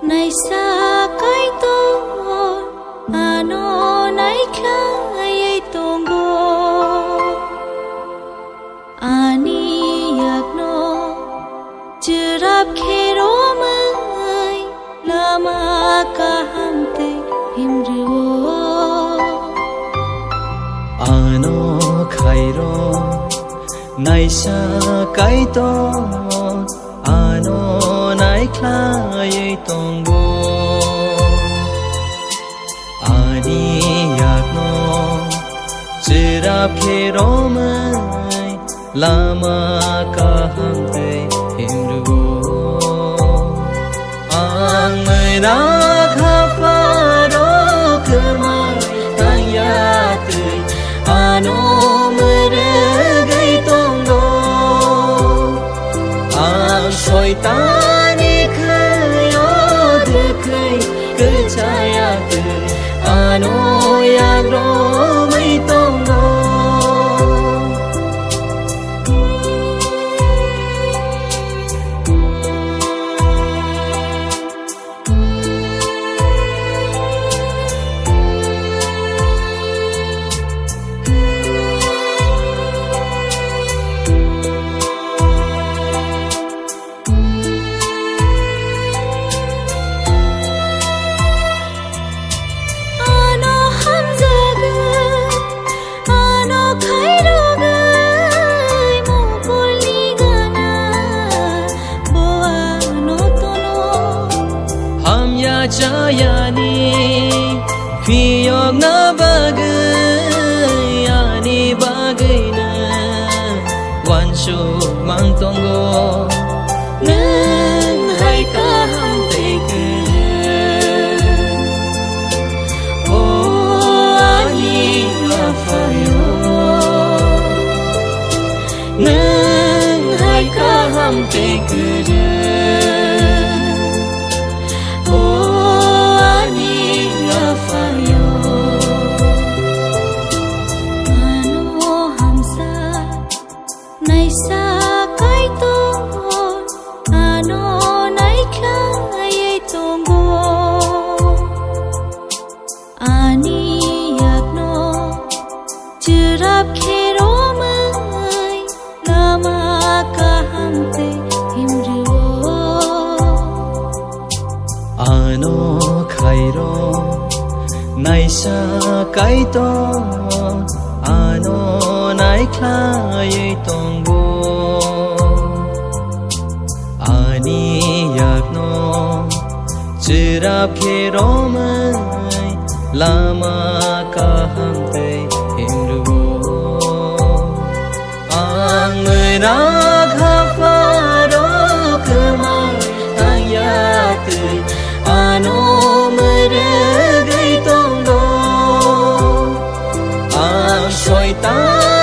này xa cái tôi nó này khai tung go ani yak no chirap khero mai lama ka hamte himru ano khairo nai sa kai to ano nai khai tongo ani yak no chirap khero mai lama ka hamte himru ang mai na kha fa ro kmai tang ya tu ano mere gai tongo ang shoitani khayo dekhai ke chaya tu ano yak ro mai tongo Jayani Fiyog na bagay Yani bagay na Wanshu mang tonggo Nang hay kahamtay ka Oh ani afayo Nang hay kahamtay ka này xa cái tôi nó này khai tung go ani yak no chirap khero mai lama ka hamte himru ano khairo nai sa kai to ano nai khai tongo ani yak no chirap khero mai lama ka hamte himru ang người na kha fa ro kmai tang ya tu ano mere gai tongo ang shoitani